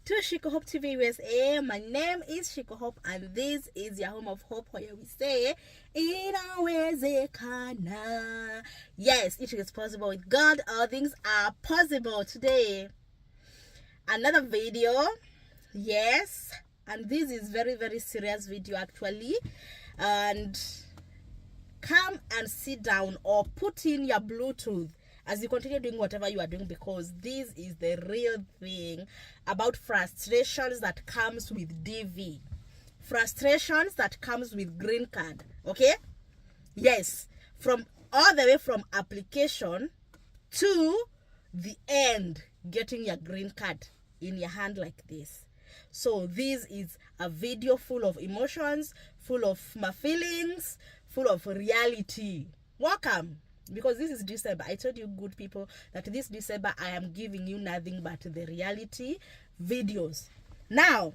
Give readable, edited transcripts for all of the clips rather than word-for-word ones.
to Shiko Hope TV USA. My name is Shiko Hope, and this is your home of hope, where we say, Inawezekana. Yes, it is possible. With God, all things are possible. Today, another video. Yes, and this is very, very serious video actually. And come and sit down or put in your Bluetooth as you continue doing whatever you are doing, because this is the real thing about frustrations that comes with DV, frustrations that comes with green card. Okay, yes, from all the way from application to the end, getting your green card in your hand like this. So this is a video full of emotions, full of my feelings, full of reality. Welcome. Because this is December. I told you, good people, that this December I am giving you nothing but the reality videos. Now,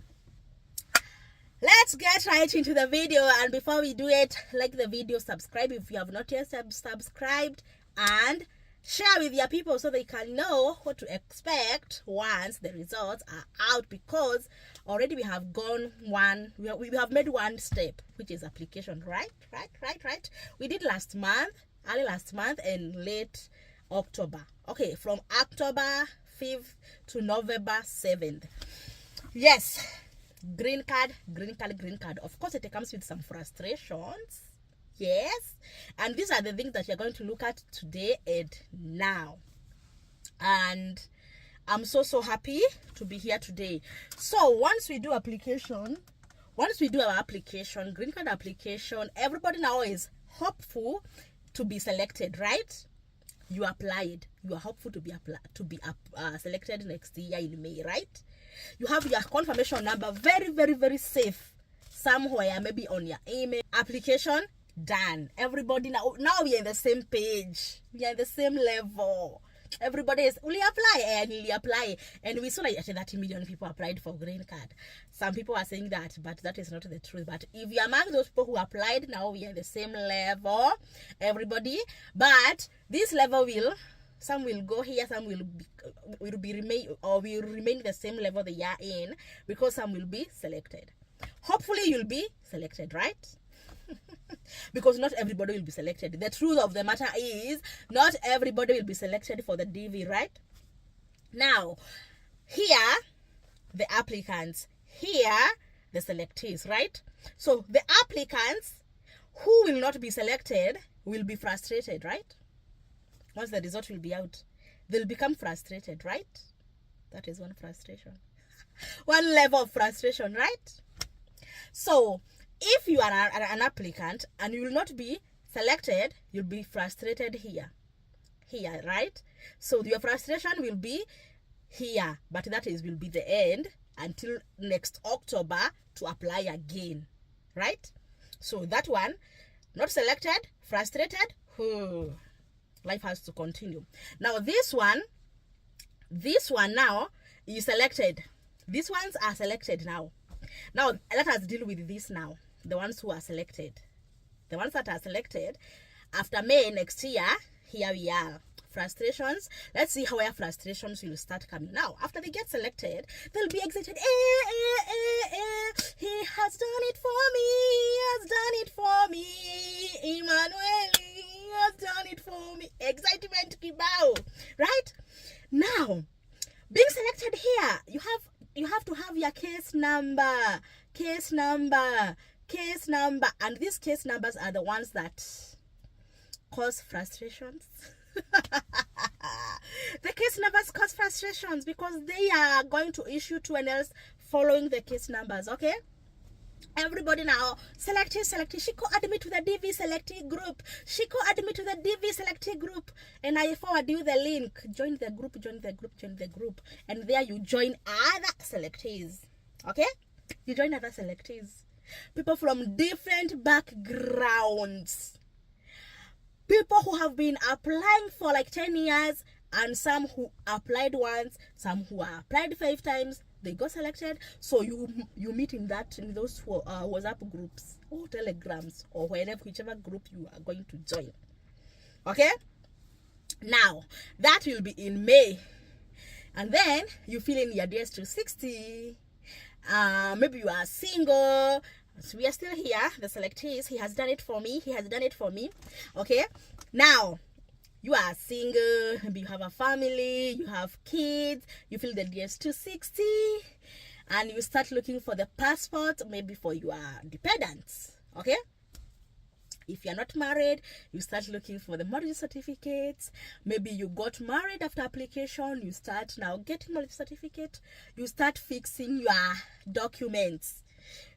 let's get right into the video. And before we do it, like the video, subscribe if you have not yet subscribed, and share with your people so they can know what to expect once the results are out, because already we have gone we have made one step, which is application. Right. We did early last month and late October. Okay, from October 5th to November 7th. Yes, green card. Of course, it comes with some frustrations. Yes, and these are the things that you're going to look at today and now. And I'm so happy to be here today. So once we do our application, green card application, everybody now is hopeful to be selected, right? You applied, you are hopeful to be selected next year in May, right? You have your confirmation number, very safe somewhere, maybe on your email. Application done. Everybody now we are in the same page, we are in the same level. Everybody is only apply, and we saw like 30 million people applied for green card. Some people are saying that, but that is not the truth. But if you're among those people who applied, now we are in the same level, everybody. But this level some will go here, some will remain the same level they are in, because some will be selected. Hopefully you'll be selected, right? Because not everybody will be selected. The truth of the matter is, not everybody will be selected for the DV, right? Now, here, the applicants, here, the selectees, right? So, the applicants who will not be selected will be frustrated, right? Once the result will be out, they'll become frustrated, right? That is one frustration. One level of frustration, right? So, if you are an applicant and you will not be selected, you'll be frustrated here, right? So your frustration will be here, but that will be the end until next October to apply again, right? So that one, not selected, frustrated, life has to continue. Now this one now is selected. These ones are selected now. Now let us deal with this now. The ones who are selected, the ones that are selected after May next year, here we are. Frustrations. Let's see how frustrations will start coming. Now, after they get selected, they'll be excited. He has done it for me. He has done it for me. Emmanuel, he has done it for me. Excitement, Kibao. Right? Now, being selected here, you have to have your case number, and these case numbers are the ones that cause frustrations. The case numbers cause frustrations because they are going to issue 2NLs following the case numbers. Okay, everybody now, selectee, Shiko, add me to the DV selectee group. Shiko, add me to the DV selectee group, and I forward you the link. Join the group, and there you join other selectees. Okay, you join other selectees. People from different backgrounds. People who have been applying for like 10 years, and some who applied once, some who applied 5 times, they got selected. So you meet in those WhatsApp groups or Telegrams or whichever group you are going to join. Okay? Now, that will be in May. And then you fill in your DS260. Maybe you are single. So we are still here. The selectees, he has done it for me. He has done it for me. Okay. Now, you are single. Maybe you have a family. You have kids. You fill the DS260. And you start looking for the passport, maybe for your dependents. Okay. If you're not married, you start looking for the marriage certificates. Maybe you got married after application. You start now getting marriage certificate. You start fixing your documents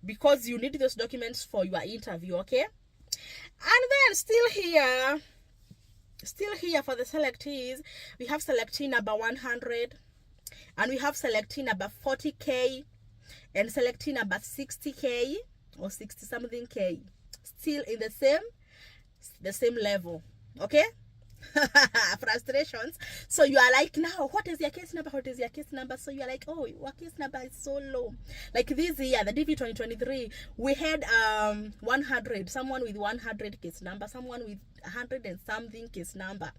because you need those documents for your interview, okay? And then still here for the selectees, we have selectee number 100, and we have selectee number 40K, and selectee number 60K or 60 something K. Still in the same level, okay? Frustrations. So you are like, now what is your case number? What is your case number? So you are like, oh, your case number is so low. Like this year, the DV 2023, we had 100, someone with 100 case number, someone with 100 and something case number.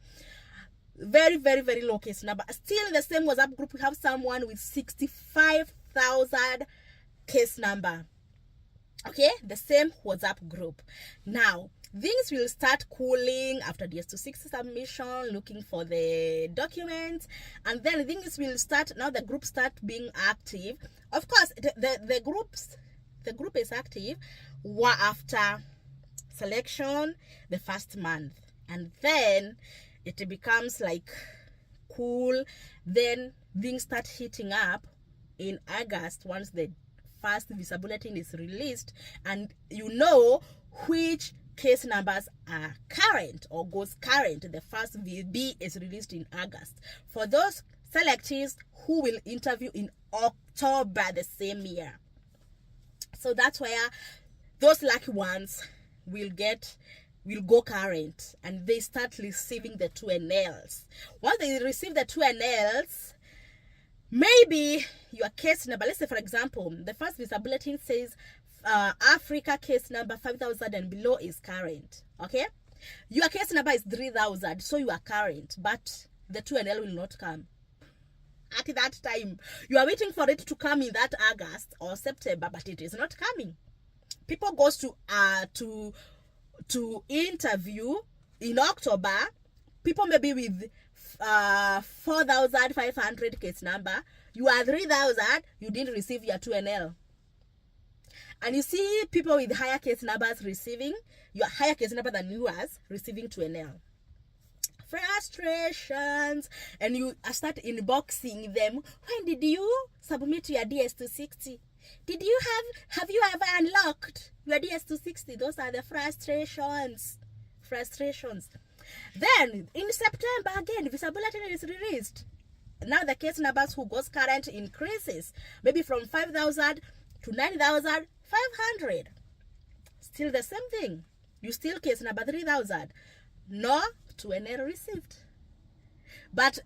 Very, very, very low case number. Still in the same WhatsApp group, we have someone with 65,000 case number. Okay, the same WhatsApp group. Now, things will start cooling after DS260 submission, looking for the documents, and then things will start, now the group start being active. Of course, the group is active after selection, the first month, and then it becomes like cool. Then things start heating up in August once the first visa bulletin is released, and you know which case numbers are current or goes current. The first VB is released in August for those selectees who will interview in October the same year. So that's where those lucky ones will go current, and they start receiving the 2NLs. Once they receive the 2NLs, maybe your case number, let's say for example, the first visa bulletin says Africa case number 5,000 and below is current. Okay, your case number is 3,000, so you are current, but the 2NL will not come at that time. You are waiting for it to come in that August or September, but it is not coming. People goes to interview in October. People maybe with 4,500 case number, you are 3,000, you didn't receive your 2NL. And you see people with higher case numbers receiving, your higher case number than yours, receiving 2NL. Frustrations. And you start inboxing them. When did you submit your DS260? Did you have you ever unlocked your DS260? Those are the frustrations. Then in September again, visa bulletin is released. Now the case numbers who goes current increases, maybe from 5,000 to 9,500. Still the same thing. You still case number 3,000. No 2NL received. But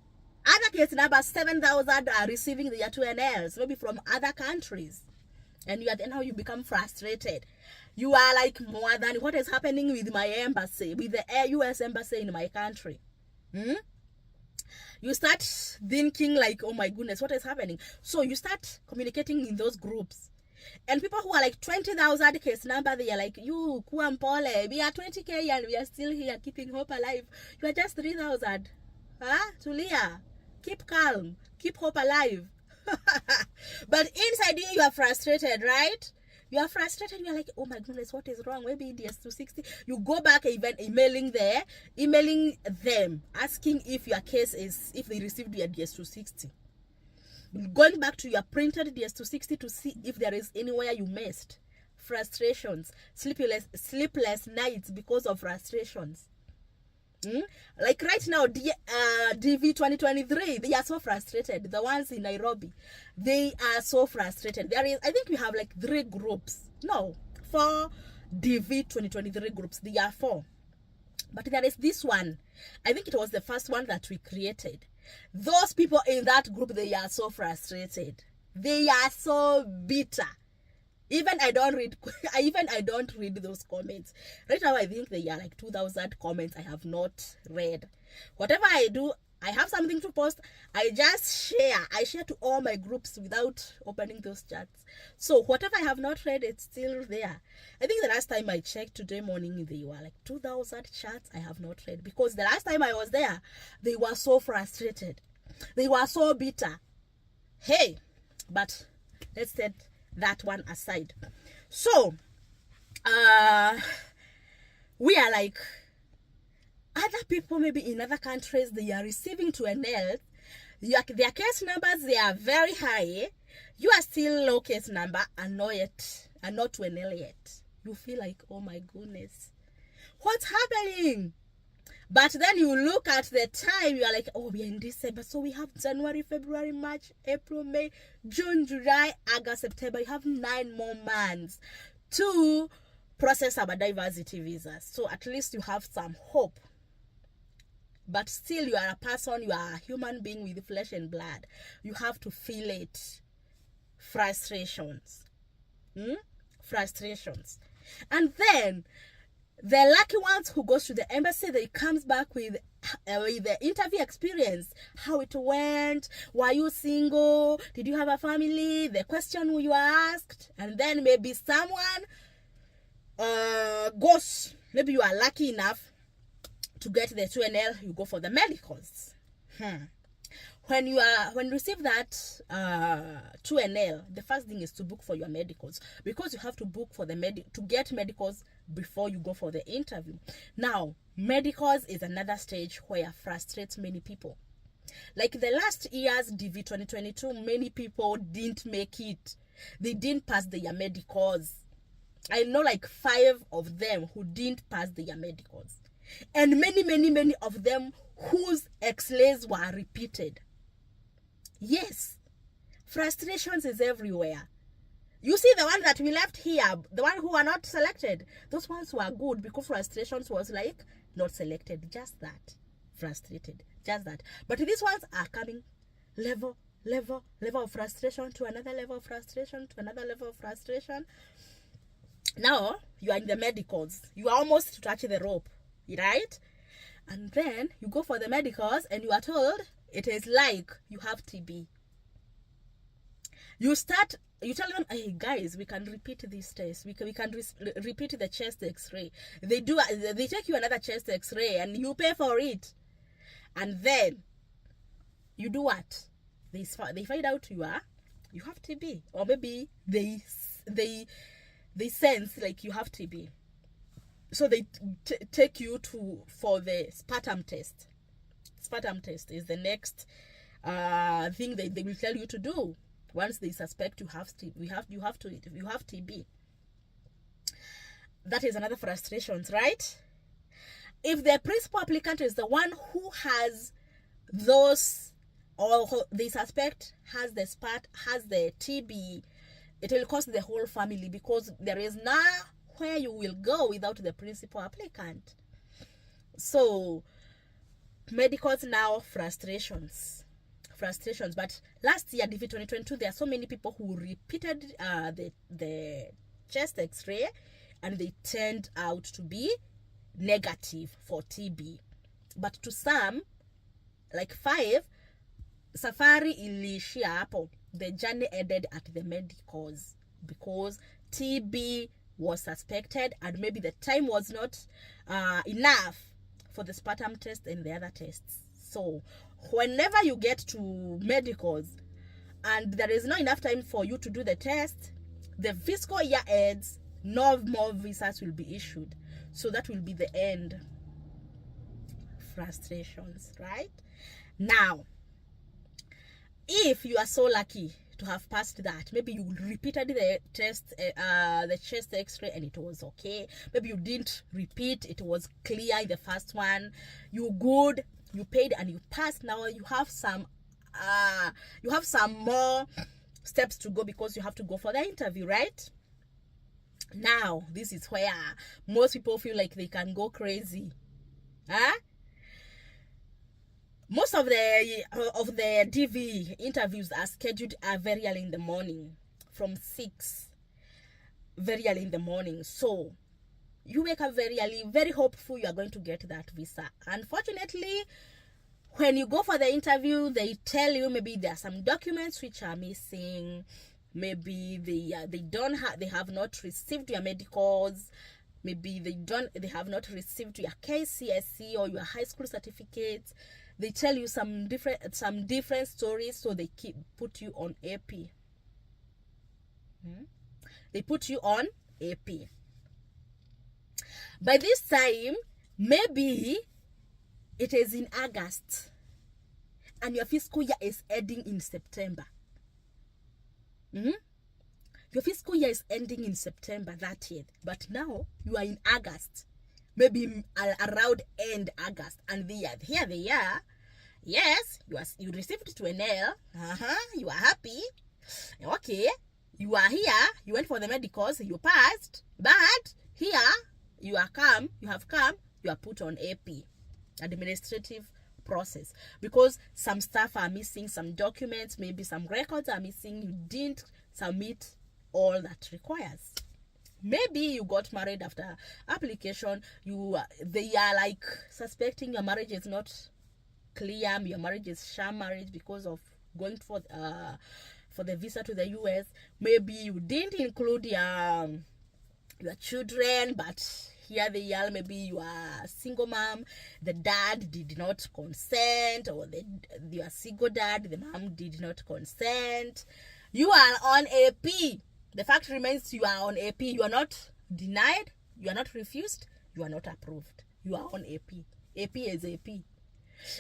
other case numbers 7,000 are receiving their 2NLs, maybe from other countries. And then how you become frustrated. You are like, more than what is happening with my embassy, with the US embassy in my country. You start thinking like, oh my goodness, what is happening? So you start communicating in those groups. And people who are like 20,000 case number, they are like, you, Kuampole, we are 20K and we are still here keeping hope alive. You are just 3,000. Tulia, keep calm, keep hope alive. But inside you are frustrated, right? You are frustrated. You are like, oh my goodness, what is wrong? Maybe DS260. You go back even emailing them, asking if your case is, if they received your DS260. Going back to your printed DS260 to see if there is anywhere you missed. Frustrations, sleepless nights because of frustrations. Like right now, DV 2023, they are so frustrated. The ones in Nairobi, they are so frustrated. There is, I think we have like 4 DV 2023 groups. There are 4, but there is this one. I think it was the first one that we created. Those people in that group, they are so frustrated. They are so bitter. Even I don't read those comments. Right now, I think there are like 2,000 comments I have not read. Whatever I do, I have something to post, I share to all my groups without opening those chats. So whatever I have not read, it's still there. I think the last time I checked today morning, they were like 2,000 chats I have not read, because the last time I was there, they were so frustrated, they were so bitter. Hey, but let's set that one aside. So we are like other people, maybe in other countries, they are receiving to NL. Their case numbers, they are very high. You are still low case number and not to NL yet. You feel like, oh my goodness, what's happening? But then you look at the time, you are like, oh, we're in December, so we have January, February, March, April, May, June, July, August, September. You have 9 more months to process our diversity visas. So at least you have some hope. But still, you are a person, you are a human being with flesh and blood. You have to feel it. Frustrations. Frustrations. And then the lucky ones who goes to the embassy, they comes back with the interview experience, how it went, were you single, did you have a family, the question you were asked, and then maybe someone goes, maybe you are lucky enough to get the 2NL, you go for the medicals. When you receive that 2NL, the first thing is to book for your medicals, because you have to book for to get medicals before you go for the interview. Now, medicals is another stage where frustrates many people. Like the last year's DV 2022, many people didn't make it. They didn't pass their medicals. I know like 5 of them who didn't pass their medicals. And many of them whose X-rays were repeated. Yes, frustrations is everywhere. You see the one that we left here, the one who are not selected, those ones were good because frustrations was like not selected, just that, frustrated, just that. But these ones are coming level of frustration to another level of frustration to another level of frustration. Now you are in the medicals, you are almost to touch the rope, right? And then you go for the medicals and you are told it is like you have TB. You tell them, hey guys, we can repeat this test. We can repeat the chest X-ray. They take you another chest X-ray and you pay for it. And then you do what? They find out you have TB, or maybe they sense like you have TB. So they take you for the sputum test. Sputum test is the next thing they will tell you to do once they suspect you have TB. That is another frustration, right? If the principal applicant is the one who has those, or they suspect has the TB, it will cost the whole family, because there is nowhere you will go without the principal applicant. So medicals now, frustrations. But last year, DV 2022, there are so many people who repeated the chest X-ray and they turned out to be negative for TB. But to some, like 5, safari ilishia hapo. The journey ended at the medicals because TB was suspected and maybe the time was not enough for the sputum test and the other tests. So whenever you get to medicals and there is not enough time for you to do the test, the fiscal year ends, no more visas will be issued. So that will be the end. Frustrations, right? Now, if you are so lucky to have passed that, maybe you repeated the test, the chest X-ray, and it was okay. Maybe you didn't repeat, it was clear in the first one. You good, you paid and you passed. Now you have some more steps to go because you have to go for the interview, right? Now this is where most people feel like they can go crazy. Most of the DV interviews are scheduled very early in the morning, from 6, very early in the morning. So you wake up very early, very hopeful you are going to get that visa. Unfortunately, When you go for the interview, they tell you maybe there are some documents which are missing. Maybe they have not received your medicals. Maybe they have not received your KCSE or your high school certificate. They tell you some different stories, so they put you on AP. They put you on AP. By this time, maybe it is in August and your fiscal year is ending in September. Your fiscal year is ending in September that year, but now you are in August, maybe around end August, and here they are. Yes, you received 12L. You are happy. Okay, you are here. You went for the medicals. You passed, but here you have come. You are put on AP, administrative process, because some stuff are missing, some documents, maybe some records are missing. You didn't submit all that requires. Maybe you got married after application. They are like suspecting your marriage is not clear. Your marriage is sham marriage because of going for the visa to the US. Maybe you didn't include your children, but here they are. Maybe you are a single mom, the dad did not consent, or you are single dad, the mom did not consent. You are on AP. The fact remains you are on AP. You are not denied, you are not refused, you are not approved. You are on AP. AP is AP.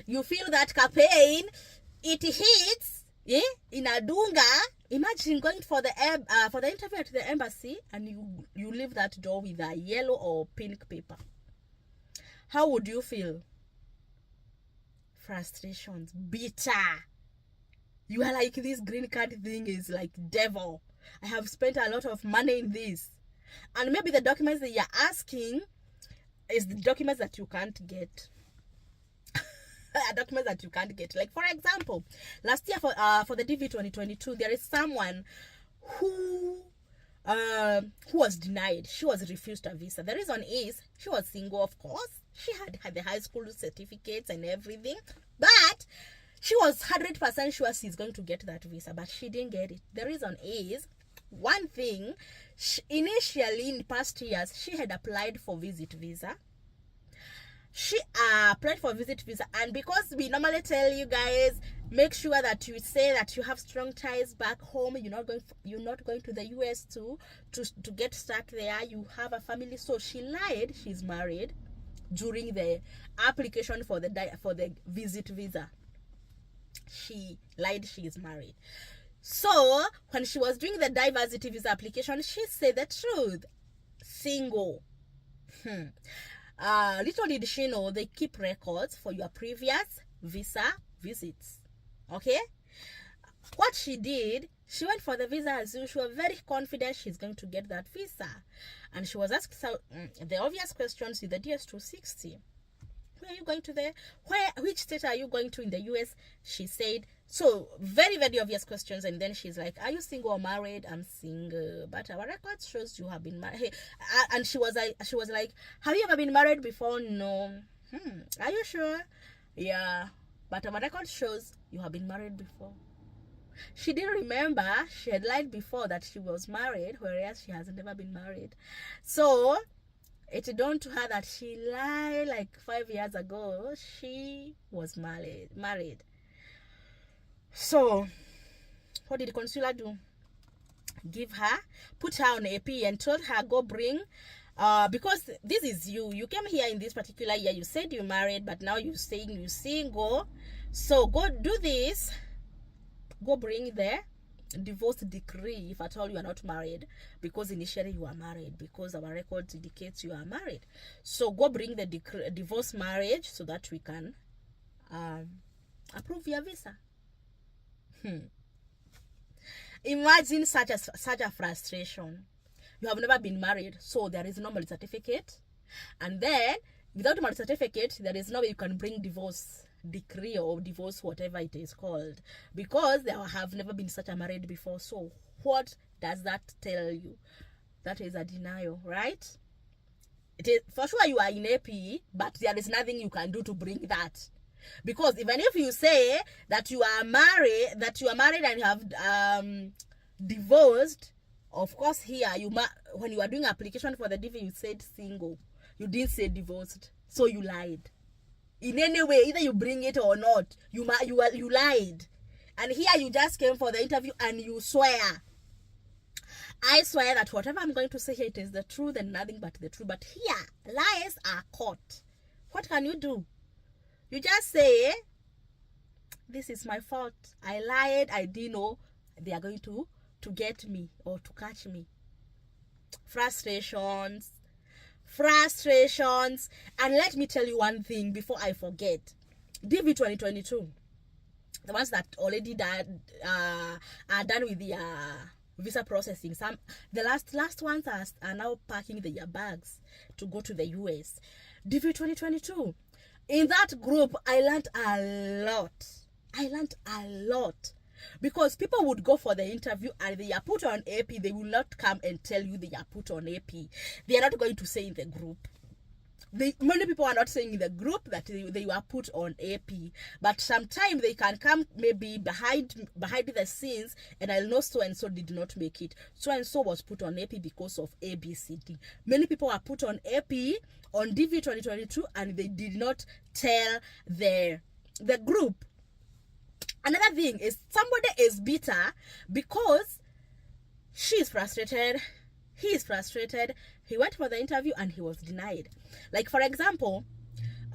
You feel that campaign, it hits in Adunga. Imagine going for the interview at the embassy and you leave that door with a yellow or pink paper. How would you feel? Frustrations, bitter. You are like, this green card thing is like devil. I have spent a lot of money in this. And maybe the documents that you're asking is the documents that you can't get. Documents that you can't get. Like, for example, last year for the DV 2022, there is someone who was denied. She was refused a visa. The reason is she was single, of course. She had the high school certificates and everything. But she was 100% sure she's going to get that visa, but she didn't get it. The reason is, one thing, initially in past years, she had applied for visit visa. She applied for visit visa, and because we normally tell you guys, make sure that you say that you have strong ties back home. You're not going to the US to get stuck there. You have a family. So she lied. She's married during the application for the visit visa. She lied she is married. So when she was doing the diversity visa application, she said the truth. Single. Little did she know they keep records for your previous visa visits. Okay? What she did, she went for the visa as usual, very confident she's going to get that visa. And she was asked the obvious questions with the DS-260. Where are you going to which state are you going to in the US? She said, so very, very obvious questions. And then she's like, are you single or married? I'm single, but our record shows you have been married. Hey, and she was like, have you ever been married before? No. Are you sure? Yeah, but our record shows you have been married before. She didn't remember she had lied before that she was married, whereas she has never been married. So it dawned to her that she lied like 5 years ago. She was married. So what did the consular do? Put her on AP and told her, go bring, because this is you came here in this particular year, you said you married, but now you're saying you single. So go do this, go bring the divorce decree if at all you are not married, because initially you are married, because our records indicates you are married. So go bring the divorce marriage so that we can approve your visa. Imagine such a frustration. You have never been married, so there is no marriage certificate, and then without marriage certificate there is no way you can bring divorce decree or divorce, whatever it is called, because there have never been such a married before. So what does that tell you? That is a denial, right? It is for sure you are in AP, but there is nothing you can do to bring that. Because even if you say that you are married and you have divorced, of course here when you are doing application for the DV, you said single. You didn't say divorced, so you lied. In any way, either you bring it or not, you lied. And here you just came for the interview and you swear. I swear that whatever I'm going to say here, it is the truth and nothing but the truth. But here, lies are caught. What can you do? You just say, this is my fault. I lied. I didn't know they are going to get me or to catch me. Frustrations. And let me tell you one thing before I forget. DV 2022. The ones that already are done with the visa processing. The last ones are now packing their bags to go to the US. DV 2022. In that group, I learned a lot. Because people would go for the interview and they are put on AP. They will not come and tell you they are put on AP. They are not going to say in the group. Many people are not saying in the group that they were put on AP, but sometimes they can come maybe behind the scenes, and I know so and so did not make it. So and so was put on AP because of ABCD. Many people are put on AP on DV 2022, and they did not tell the group. Another thing is somebody is bitter because she is frustrated. He is frustrated. He went for the interview and he was denied. Like, for example,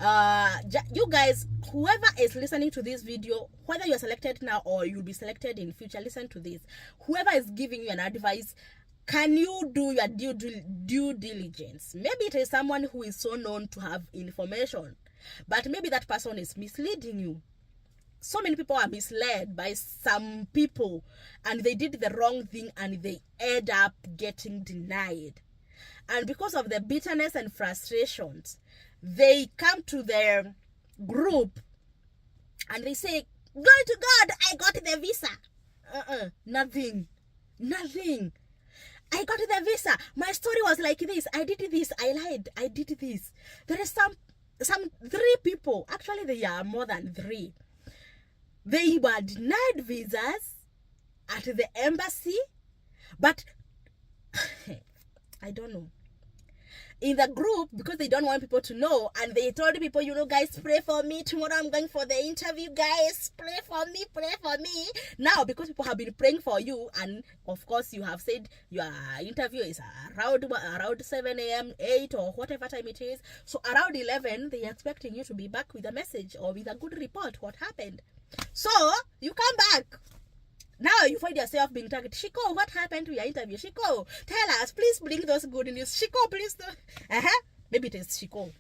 you guys, whoever is listening to this video, whether you're selected now or you'll be selected in future, listen to this. Whoever is giving you an advice, can you do your due diligence? Maybe it is someone who is so known to have information, but maybe that person is misleading you. So many people are misled by some people, and they did the wrong thing and they end up getting denied. And because of the bitterness and frustrations, they come to their group and they say, glory to God, I got the visa. Nothing. I got the visa. My story was like this. I did this. I lied. I did this. There is some 3 people. Actually, there are more than 3. They were denied visas at the embassy, but I don't know. In the group, because they don't want people to know, and they told people, guys, pray for me. Tomorrow I'm going for the interview, guys. Pray for me. Now, because people have been praying for you, and of course you have said your interview is around 7 a.m., 8 or whatever time it is. So around 11, they're expecting you to be back with a message or with a good report. What happened? So you come back. Now you find yourself being targeted. Shiko, what happened to your interview? Shiko, tell us. Please bring those good news. Shiko, please. Maybe it is Shiko.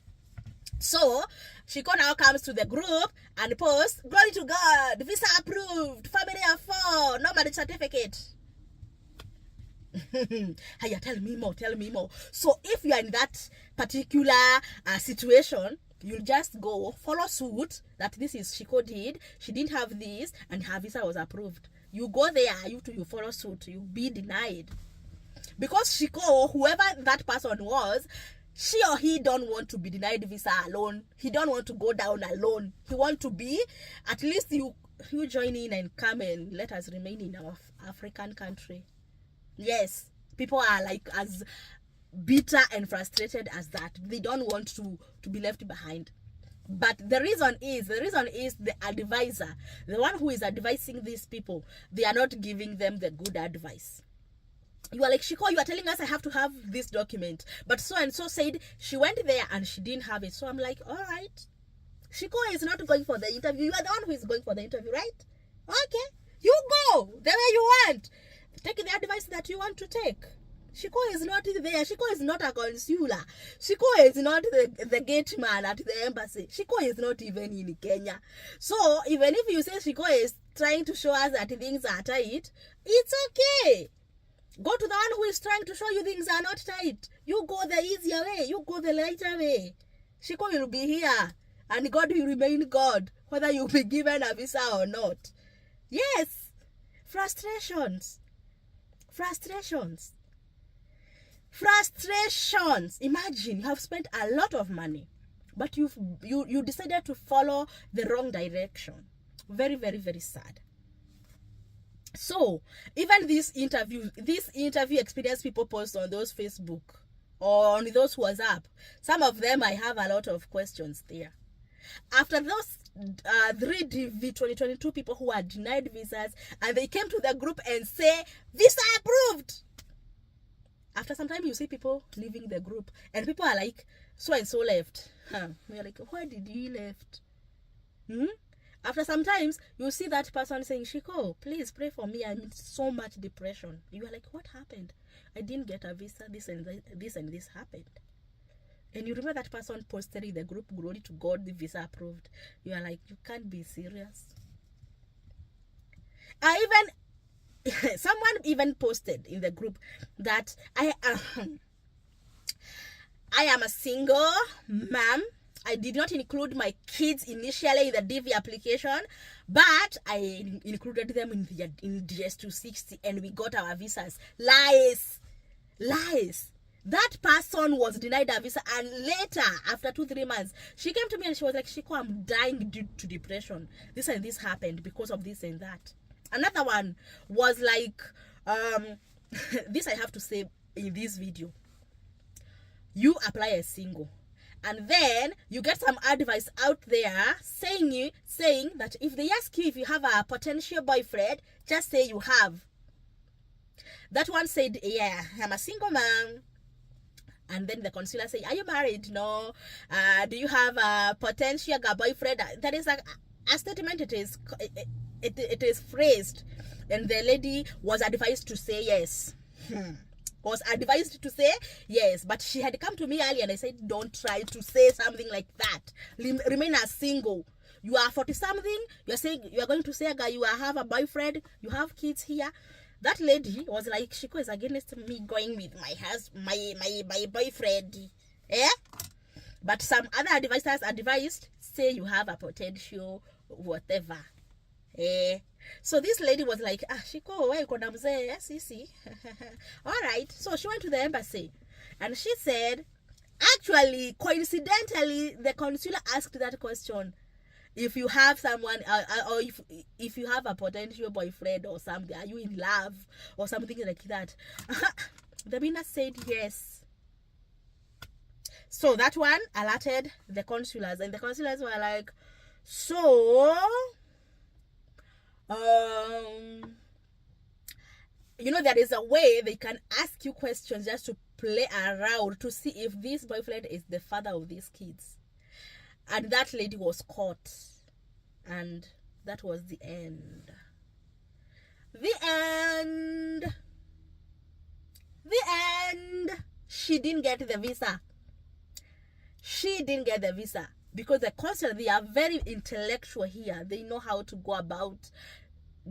So Shiko now comes to the group and posts, glory to God, visa approved, family of 4, no marriage certificate. Hiya, tell me more. So if you are in that particular situation, you'll just go follow suit that this is Shiko did. She didn't have this and her visa was approved. You go there, you follow suit, you be denied. Because Shiko, whoever that person was, she or he don't want to be denied visa alone. He don't want to go down alone. He want to be, at least you join in and come and let us remain in our African country. Yes, people are like as bitter and frustrated as that. They don't want to be left behind. But the reason is the advisor, the one who is advising these people, they are not giving them the good advice. You are like, Shiko, you are telling us I have to have this document, but so and so said she went there and she didn't have it. So I'm like, all right, Shiko is not going for the interview. You are the one who is going for the interview, right? Okay, you go the way you want. Take the advice that you want to take. Shiko is not there. Shiko is not a consular. Shiko is not the gate man at the embassy. Shiko is not even in Kenya. So even if you say Shiko is trying to show us that things are tight, it's okay. Go to the one who is trying to show you things are not tight. You go the easier way. You go the lighter way. Shiko will be here. And God will remain God, whether you be given a visa or not. Yes. Frustrations. Imagine you have spent a lot of money. but you decided to follow the wrong direction. Very, very, very sad. So even this interview experience people post on those Facebook or on those WhatsApp, some of them I have a lot of questions there. After those 3DV 2022 people who are denied visas, and they came to the group and say visa approved, after some time you see people leaving the group and people are like, so and so left. We're like, why did he left? After some times you see that person saying, Shiko, please pray for me, I'm in so much depression. You are like, what happened? I didn't get a visa, this and this happened. And you remember that person posted in the group, glory to God, the visa approved. You are like, you can't be serious. Someone even posted in the group that I am a single mom. I did not include my kids initially in the DV application, but I included them in DS260 and we got our visas. Lies. That person was denied a visa, and later, after 2-3 months, she came to me and she was like, Shiko, I'm dying due to depression. This and this happened because of this and that. Another one was like, this I have to say in this video. You apply as single, and then you get some advice out there saying that if they ask you if you have a potential boyfriend, just say you have. That one said, yeah, I'm a single mom. And then the consular say, are you married? No. Do you have a potential boyfriend? That is a statement. It is phrased, and the lady was advised to say yes. Was advised to say yes, but she had come to me earlier and I said, don't try to say something like that. Remain as single. You are 40 something. You are saying you are going to say a guy, you have a boyfriend, you have kids here. That lady was like, Shiko is against me going with my husband, my boyfriend. But some other advisors advised, say you have a potential whatever. So this lady was like, Shiko, where you gonna say? Yes, see. All right. So she went to the embassy and she said, actually, coincidentally, the consular asked that question. If you have someone, or if you have a potential boyfriend or something, are you in love or something like that? The minister said yes. So that one alerted the consulars, and the consulars were like, so, there is a way they can ask you questions just to play around to see if this boyfriend is the father of these kids. And that lady was caught. And that was the end. The end. She didn't get the visa. Because the consular, they are very intellectual here. They know how to go about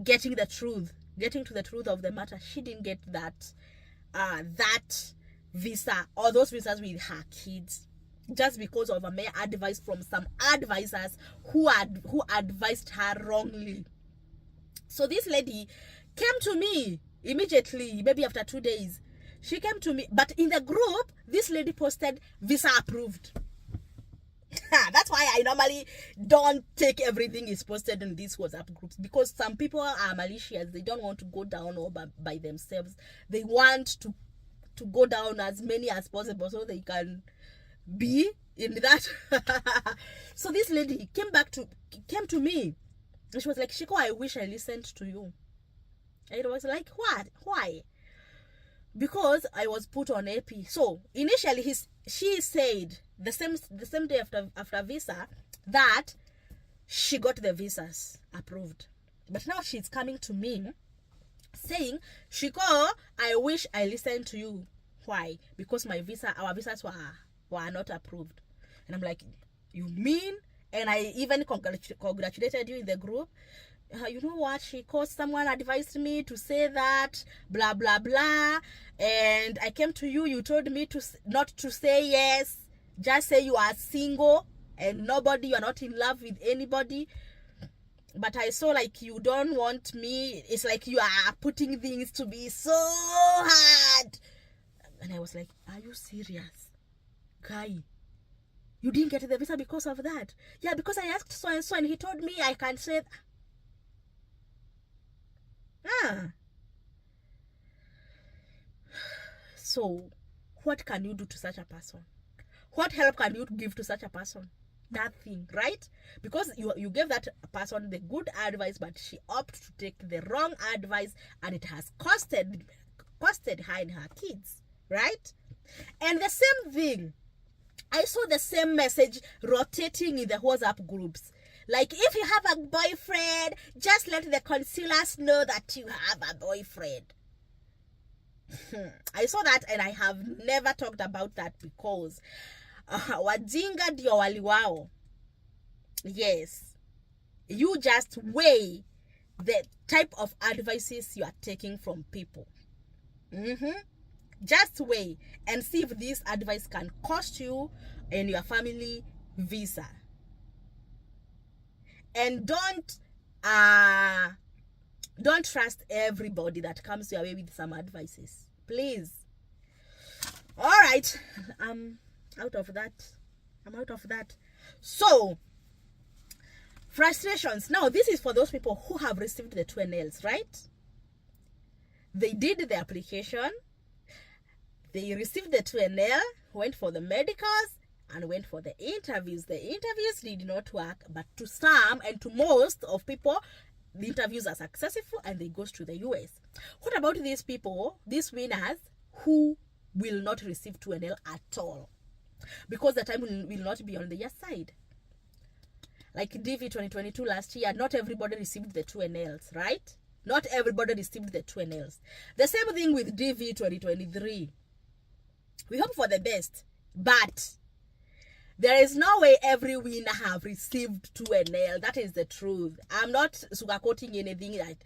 getting to the truth of the matter. She didn't get that visa or those visas with her kids, just because of a mere advice from some advisors who advised her wrongly. So this lady came to me immediately, maybe after 2 days. She came to me, but in the group, this lady posted visa approved. That's why I normally don't take everything is posted in these WhatsApp groups, because some people are malicious. They don't want to go down all by themselves. They want to go down as many as possible so they can be in that. So this lady came to me and she was like, Shiko, I wish I listened to you. And it was like, what? Why? Because I was put on AP. So initially she said the same day after visa that she got the visas approved. But now she's coming to me saying, Shiko, I wish I listened to you. Why? Because our visas were not approved. And I'm like, you mean? And I even congratulated you in the group. You know what? Someone advised me to say that, blah, blah, blah. And I came to you. You told me not to say yes. Just say you are single and you are not in love with anybody. But I saw like you don't want me. It's like you are putting things to be so hard. And I was like, are you serious? Guy, You didn't get the visa because of that. Yeah, because I asked so and so and he told me I can say So what can you do to such a person? What help can you give to such a person? Nothing, right? Because you gave that person the good advice, but she opted to take the wrong advice, and it has costed her and her kids, right? And the same thing, I saw the same message rotating in the WhatsApp groups. Like, if you have a boyfriend, just let the concealers know that you have a boyfriend. I saw that, and I have never talked about that because wajinga ndio waliwao. Yes, you just weigh the type of advices you are taking from people. Just weigh and see if this advice can cost you and your family visa. And don't trust everybody that comes your way with some advices, please. All right, I'm out of that. So, frustrations. Now, this is for those people who have received the 2NLs, right? They did the application, they received the 2NL, went for the medicals, and went for the interviews. The interviews did not work, but to some and to most of people, the interviews are successful and they go to the US. What about these people, these winners, who will not receive 2NL at all? Because the time will not be on their side. Like DV 2022 last year, not everybody received the 2NLs, right? Not everybody received the 2NLs. The same thing with DV 2023. We hope for the best, but there is no way every winner have received 2NL. That is the truth. I'm not sugarcoating anything. That,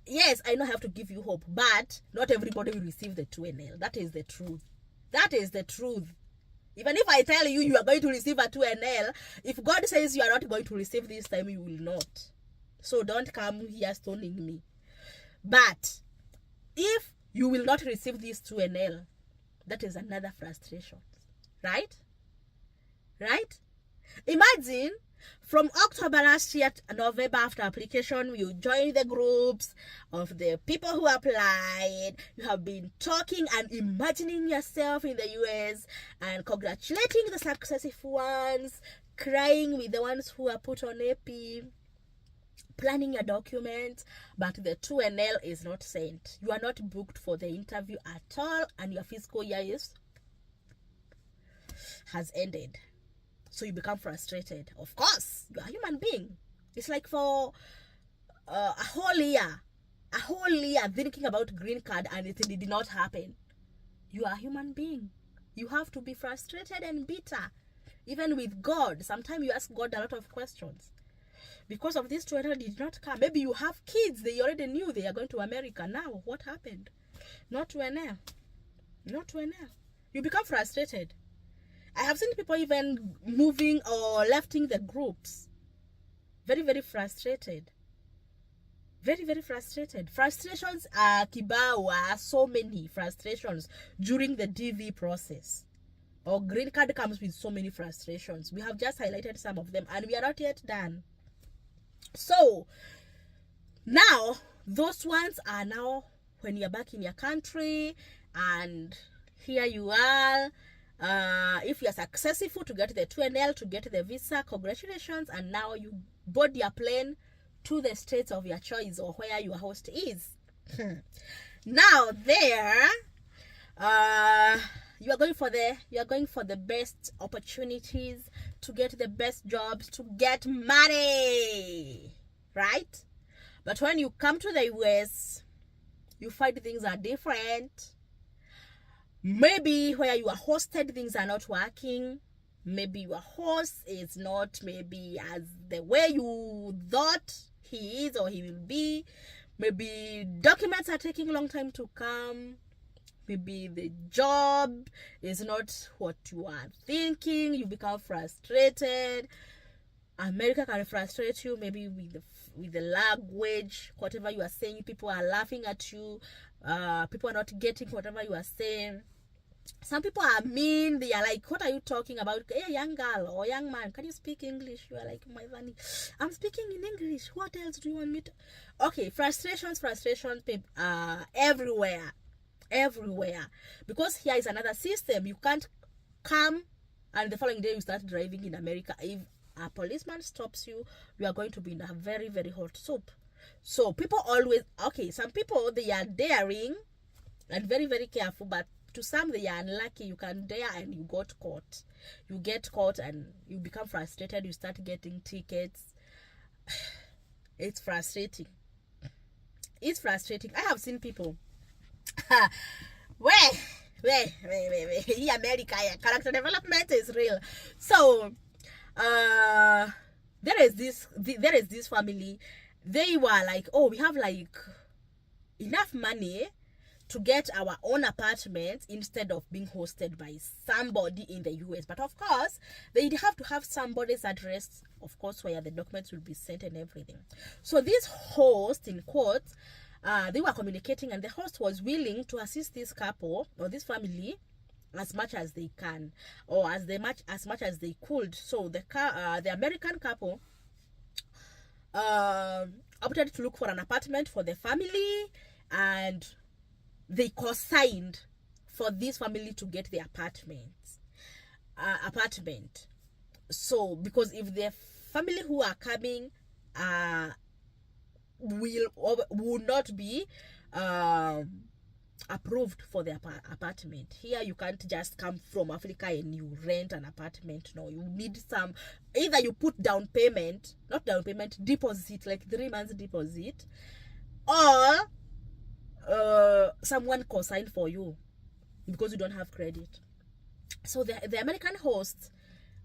yes, I know I have to give you hope, but not everybody will receive the 2NL. That is the truth. That is the truth. Even if I tell you you are going to receive a 2NL, if God says you are not going to receive this time, you will not. So don't come here stoning me. But if you will not receive this 2NL, that is another frustration, right? Right? Imagine from October last year to November, after application, you join the groups of the people who applied. You have been talking and imagining yourself in the US and congratulating the successful ones, crying with the ones who are put on AP, planning your documents, but the 2NL is not sent. You are not booked for the interview at all, and your fiscal year has ended. So you become frustrated. Of course, you are a human being. It's like for a whole year thinking about green card and it did not happen. You are a human being. You have to be frustrated and bitter. Even with God, sometimes you ask God a lot of questions. Because of this 2NL did not come. Maybe you have kids. They already knew they are going to America. Now, what happened? Not 2NL. Not 2NL. You become frustrated. I have seen people even moving or leaving the groups. Very, very frustrated. Very, very frustrated. Frustrations are kibawa, so many frustrations during the DV process. Or green card comes with so many frustrations. We have just highlighted some of them and we are not yet done. So, now, those ones are now when you're back in your country and here you are. If you're successful to get the 2NL, to get the visa, congratulations, and now you board your plane to the states of your choice or where your host is. Now there, you are going for the best opportunities, to get the best jobs, to get money, right? But when you come to the US, you find things are different. Maybe where you are hosted, things are not working. Maybe your host is not maybe as the way you thought he is or he will be. Maybe documents are taking a long time to come. Maybe the job is not what you are thinking. You become frustrated. America can frustrate you, maybe with the language. Whatever you are saying, people are laughing at you. People are not getting whatever you are saying. Some people are mean. They are like, what are you talking about? Hey, young girl or young man, can you speak English? You are like, my Vanny, I'm speaking in English. What else do you want me to? Okay, frustrations, everywhere. Everywhere. Because here is another system. You can't come and the following day you start driving in America. If a policeman stops you, you are going to be in a very, very hot soup. So people always, okay, some people, they are daring and very, very careful, but to some they are unlucky. You can dare and you got caught. You get caught and you become frustrated. You start getting tickets. It's frustrating. It's frustrating. I have seen people. Where? In America, yeah, character development is real. So, there is this family. They were like, oh, we have like enough money to get our own apartment instead of being hosted by somebody in the US. But of course, they have to have somebody's address, of course, where the documents will be sent and everything. So this host, in quotes, they were communicating, and the host was willing to assist this couple or this family as much as they can, or as much as they could. So the American couple opted to look for an apartment for the family, and they co-signed for this family to get the apartment. So because if the family who are coming will not be approved for the apartment. Here you can't just come from Africa and you rent an apartment. No, you need some, either you put deposit, like 3 months deposit, or someone co-sign for you because you don't have credit. So the American hosts,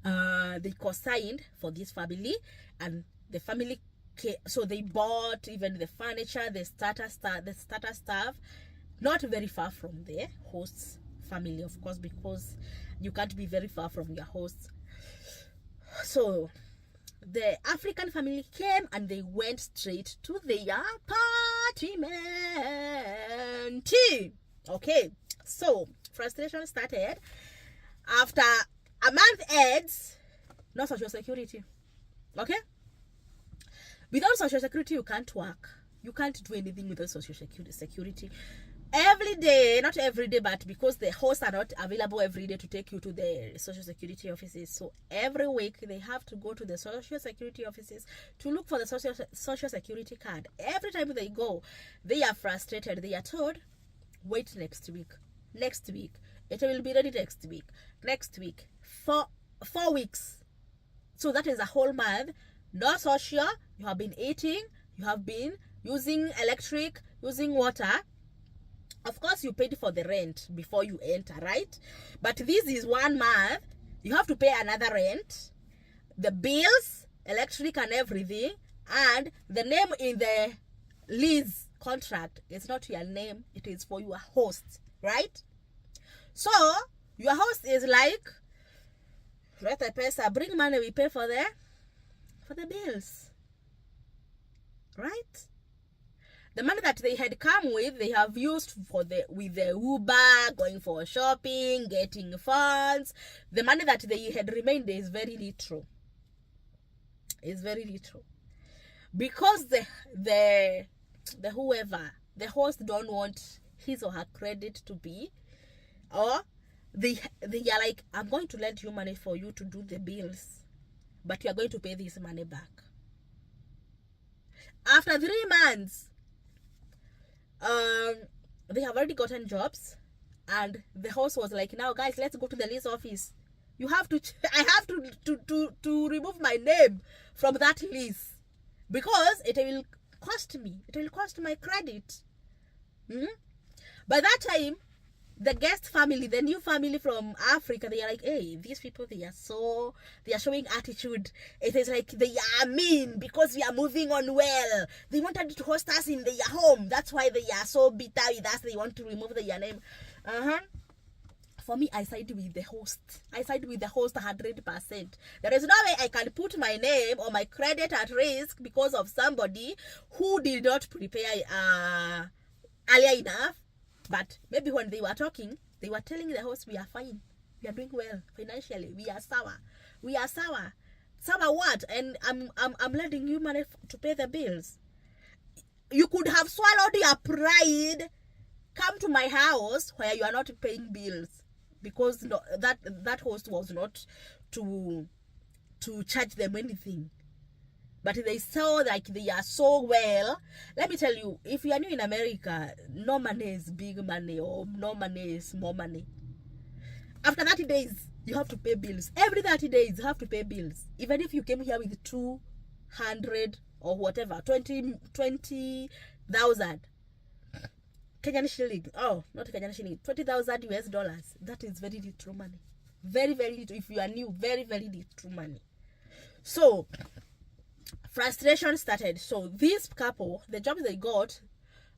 they co-signed for this family, and the family so they bought even the furniture, the starter stuff, not very far from the host's family, of course, because you can't be very far from your hosts. So the African family came and they went straight to their apartment. Okay, so frustration started after a month ends. No social security. Okay, without social security you can't work. You can't do anything without social security. Every day, not every day, but because the hosts are not available every day to take you to the social security offices, so every week they have to go to the social security offices to look for the social security card. Every time they go, they are frustrated. They are told, wait next week, it will be ready next week, 4 weeks. So that is a whole month. No social. You have been eating, you have been using electric, using water. Of course, you paid for the rent before you enter, right? But this is 1 month. You have to pay another rent, the bills, electric and everything, and the name in the lease contract is not your name. It is for your host, right? So your host is like, let the pesa, bring money, we pay for the bills, right? The money that they had come with, they have used with the Uber, going for shopping, getting funds. The money that they had remained is very little. It's very little. Because the host don't want his or her credit to be, or they are like, I'm going to lend you money for you to do the bills, but you are going to pay this money back. After 3 months, they have already gotten jobs, and the host was like, now guys, let's go to the lease office. You have to I have to remove my name from that lease, because it will cost my credit. By that time, the guest family, the new family from Africa, they are like, hey, these people, they are showing attitude. It is like they are mean because we are moving on well. They wanted to host us in their home. That's why they are so bitter with us. They want to remove their name. For me, I side with the host. 100%. There is no way I can put my name or my credit at risk because of somebody who did not prepare earlier enough. But maybe when they were talking, They were telling the host, we are fine, we are doing well financially, we are sour. Sour what? And I'm lending you money to pay the bills. You could have swallowed your pride, come to my house where you are not paying bills, because no, that host was not to charge them anything. But they saw like they are so well. Let me tell you, if you are new in America, no money is big money or no money is small money. After 30 days, you have to pay bills. Every 30 days, you have to pay bills. Even if you came here with 200 or whatever, 20,000 Kenyan shilling. Oh, not Kenyan shilling. 20,000 US dollars. That is very little money. Very, very little. If you are new, very, very little money. So, frustration started. So, this couple, the jobs they got,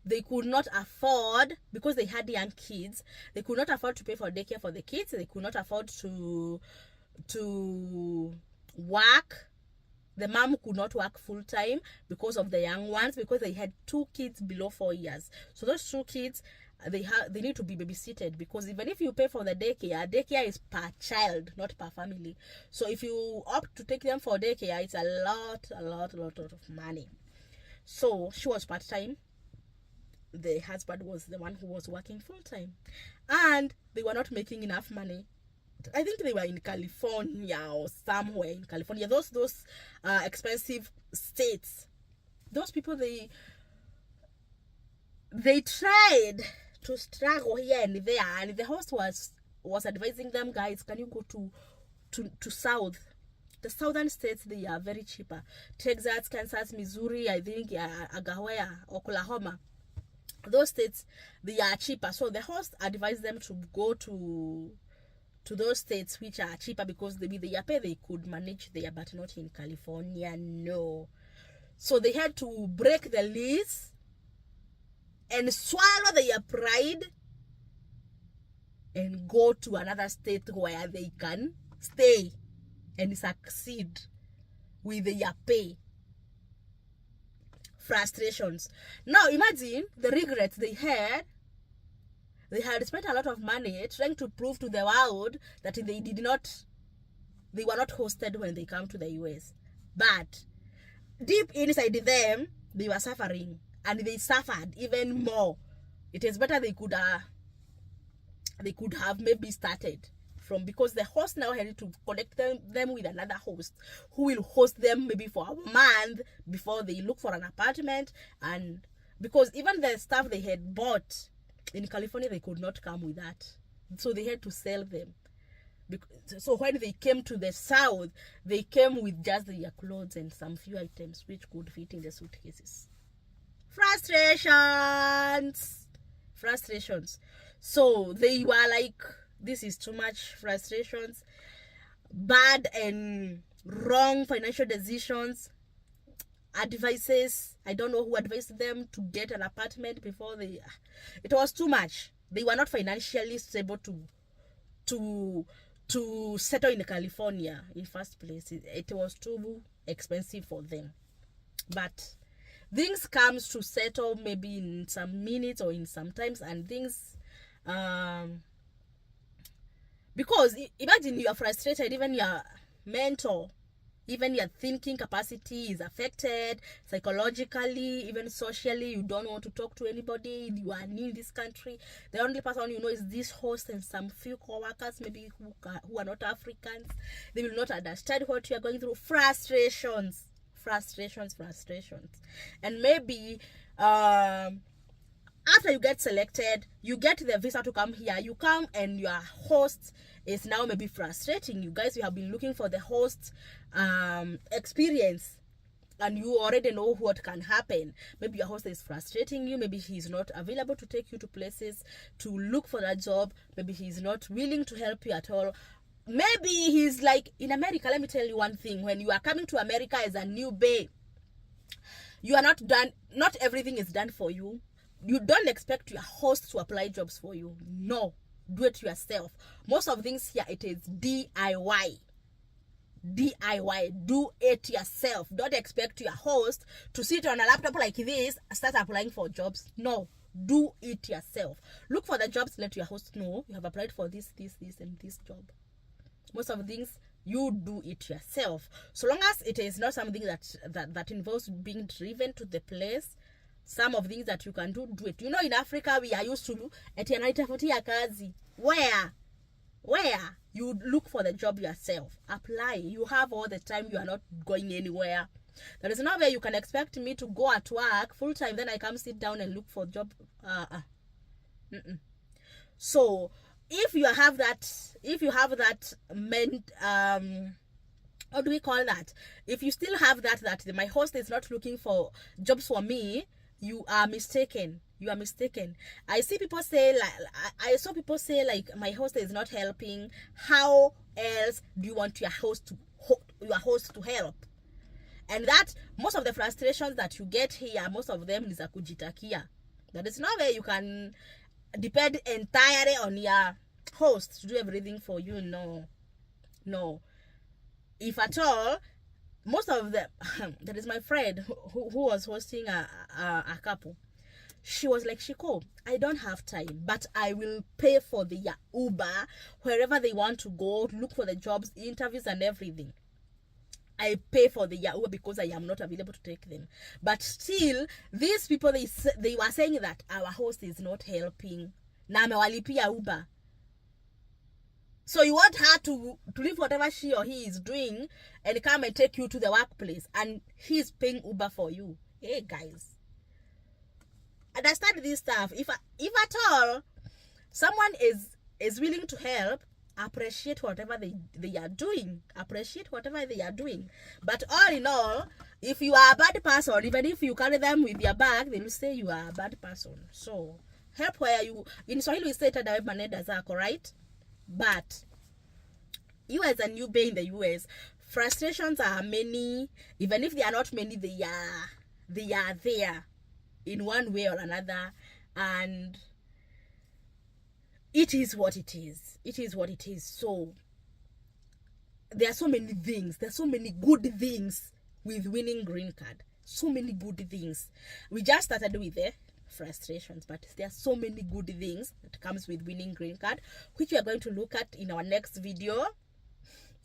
they could not afford, because they had young kids, they could not afford to pay for daycare for the kids. They could not afford to work. The mom could not work full time because of the young ones, because they had 2 kids below 4 years. So those 2 kids, they need to be babysitted, because even if you pay for the daycare is per child, not per family. So if you opt to take them for daycare, it's a lot of money. So she was part-time. The husband was the one who was working full-time, and they were not making enough money. I think they were in California or somewhere in California. Those expensive states. Those people, they tried to struggle here and there, and the host was advising them, guys, can you go to south? The southern states, they are very cheaper. Texas, Kansas, Missouri, I think, Agawea, Oklahoma. Those states, they are cheaper. So the host advised them to go to those states which are cheaper, because with the pay they could manage there, but not in California. No. So they had to break the lease and swallow their pride and go to another state where they can stay and succeed with their pay. Frustrations. Now imagine the regrets they had. They had spent a lot of money trying to prove to the world that they were not hosted when they come to the US. But deep inside them, they were suffering, and they suffered even more. It is better they could have maybe started from, because the host now had to connect them with another host who will host them maybe for a month before they look for an apartment. And because even the stuff they had bought in California, they could not come with that, so they had to sell them. So when they came to the south, they came with just their clothes and some few items which could fit in the suitcases. Frustrations. So they were like, this is too much. Frustrations, bad and wrong financial decisions, advices. I don't know who advised them to get an apartment before it was too much. They were not financially stable to settle in California in first place. It was too expensive for them. But things comes to settle maybe in some minutes or in some times, and things because imagine you are frustrated, even your mental, even your thinking capacity is affected, psychologically, even socially. You don't want to talk to anybody. You are new in this country. The only person you know is this host and some few co-workers, maybe who are not Africans. They will not understand what you are going through. Frustrations. And maybe after you get selected, you get the visa to come here. You come and your host is now maybe frustrating you guys. You have been looking for the host experience, and you already know what can happen. Maybe your host is frustrating you. Maybe he's not available to take you to places to look for that job. Maybe he's not willing to help you at all. Maybe he's like, in America, let me tell you one thing. When you are coming to America as a new babe, you are not done. Not everything is done for you. You don't expect your host to apply jobs for you. No, do it yourself. Most of things here, it is DIY. Do it yourself. Don't expect your host to sit on a laptop like this, start applying for jobs. No, Do it yourself. Look for the jobs, let your host know you have applied for this, and this job. Most of the things, you do it yourself. So long as it is not something that involves being driven to the place. Some of the things that you can do it. You know, in Africa, we are used to kazi. Where you look for the job yourself, apply. You have all the time. You are not going anywhere. There is no way you can expect me to go at work full time, then I come sit down and look for a job. So if you have that how do we call that? If you still have that my host is not looking for jobs for me, you are mistaken. You are mistaken. I saw people say like my host is not helping. How else do you want your host to help? And that most of the frustrations that you get here, most of them is a kujitakia. There is no way you can depend entirely on your host to do everything for you. No. If at all, most of them. That is my friend who was hosting a couple. She was like, Shiko, I don't have time, but I will pay for the Uber wherever they want to go, look for the jobs, interviews, and everything. I pay for the Uber because I am not available to take them. But still, these people, they were saying that our host is not helping. Na amewalipia Uber. So you want her to leave whatever she or he is doing and come and take you to the workplace, and he's paying Uber for you. Hey guys, understand this stuff. If at all someone is willing to help, appreciate whatever they are doing. Appreciate whatever they are doing. But all in all, if you are a bad person, even if you carry them with your bag, they will say you are a bad person. So help where you, in Swahili we say tadawe manenda zako, right? But you as a newbie in the US, frustrations are many. Even if they are not many, they are there in one way or another, and it is what it is. It is what it is. So there are so many things. There are so many good things with winning green card. So many good things. We just started with the frustrations, but there are so many good things that comes with winning green card, which we are going to look at in our next video.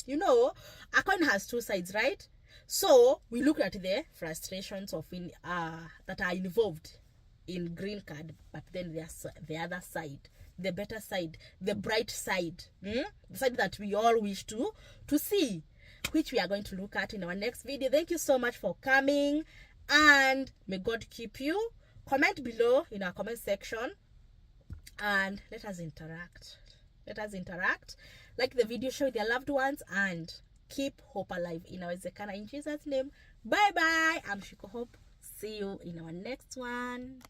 You know, a coin has two sides, right? So we look at the frustrations of that are involved in green card, but then there's the other side, the better side, the bright side, the side that we all wish to see, which we are going to look at in our next video. Thank you so much for coming, and may God keep you. Comment below in our comment section, and let us interact. Like the video, share with your loved ones, and keep hope alive. Inawezekana, in Jesus' name. Bye bye. I'm Shiko Hope. See you in our next one.